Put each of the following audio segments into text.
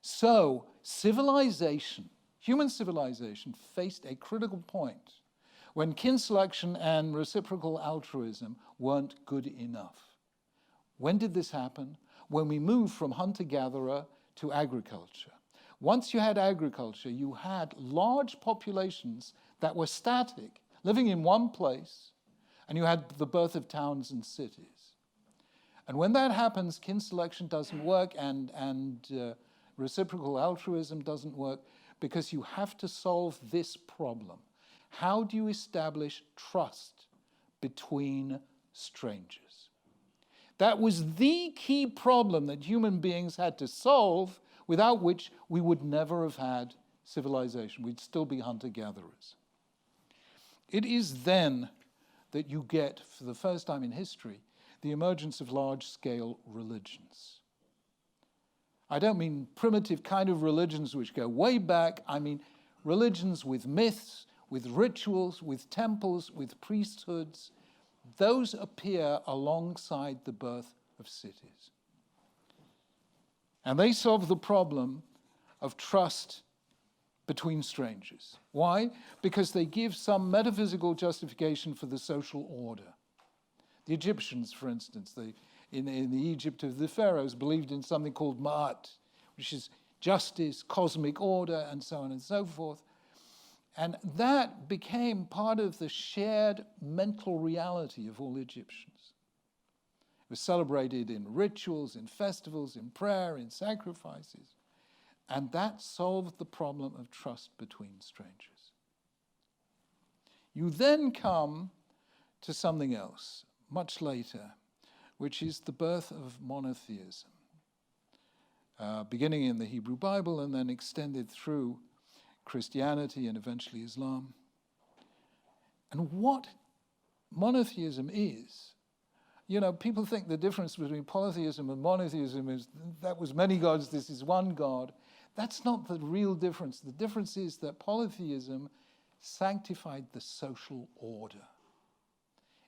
So civilization, human civilization, faced a critical point when kin selection and reciprocal altruism weren't good enough. When did this happen? When we moved from hunter-gatherer to agriculture. Once you had agriculture, you had large populations that were static, living in one place, and you had the birth of towns and cities. And when that happens, kin selection doesn't work, and reciprocal altruism doesn't work, because you have to solve this problem. How do you establish trust between strangers? That was the key problem that human beings had to solve, without which we would never have had civilization. We'd still be hunter-gatherers. It is then that you get, for the first time in history, the emergence of large-scale religions. I don't mean primitive kind of religions which go way back. I mean religions with myths, with rituals, with temples, with priesthoods. Those appear alongside the birth of cities. And they solve the problem of trust between strangers. Why? Because they give some metaphysical justification for the social order. The Egyptians, for instance, in the Egypt of the pharaohs, believed in something called Ma'at, which is justice, cosmic order, and so on and so forth. And that became part of the shared mental reality of all Egyptians. It was celebrated in rituals, in festivals, in prayer, in sacrifices. And that solved the problem of trust between strangers. You then come to something else, much later, which is the birth of monotheism, beginning in the Hebrew Bible and then extended through Christianity and eventually Islam. And what monotheism is, people think the difference between polytheism and monotheism is that was many gods, this is one God. That's not the real difference. The difference is that polytheism sanctified the social order.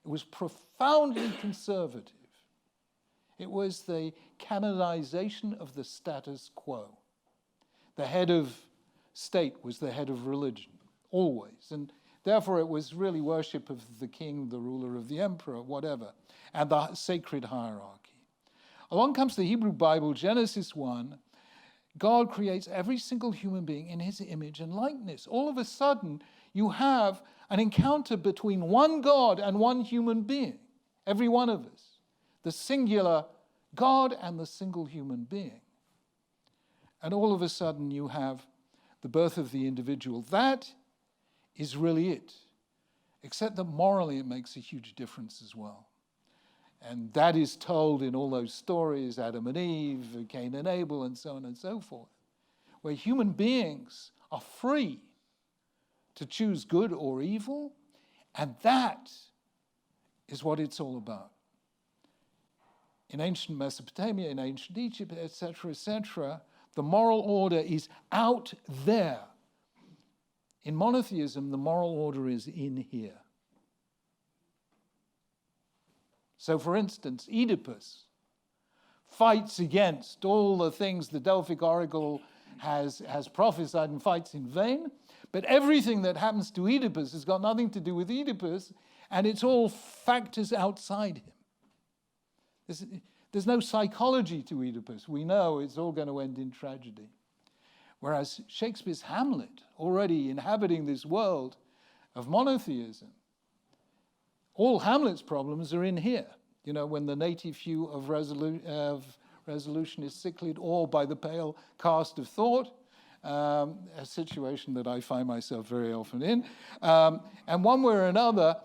It was profoundly conservative. It was the canonization of the status quo. The head of state was the head of religion, always. And therefore, it was really worship of the king, the ruler of the emperor, whatever, and the sacred hierarchy. Along comes the Hebrew Bible, Genesis 1. God creates every single human being in his image and likeness. All of a sudden, you have an encounter between one God and one human being, every one of us. The singular God and the single human being. And all of a sudden, you have the birth of the individual. That is really it. Except that morally it makes a huge difference as well. And that is told in all those stories, Adam and Eve, Cain and Abel, and so on and so forth, where human beings are free to choose good or evil, and that is what it's all about. In ancient Mesopotamia, in ancient Egypt, etc., the moral order is out there. In monotheism, the moral order is in here. So, for instance, Oedipus fights against all the things the Delphic oracle has prophesied and fights in vain, but everything that happens to Oedipus has got nothing to do with Oedipus, and it's all factors outside him. There's no psychology to Oedipus. We know it's all going to end in tragedy. Whereas Shakespeare's Hamlet, already inhabiting this world of monotheism, all Hamlet's problems are in here. When the native hue of resolution is sicklied, or by the pale cast of thought, a situation that I find myself very often in. And one way or another,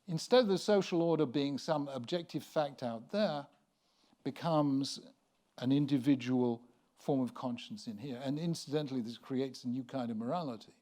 instead of the social order being some objective fact out there, becomes an individual form of conscience in here. And incidentally, this creates a new kind of morality.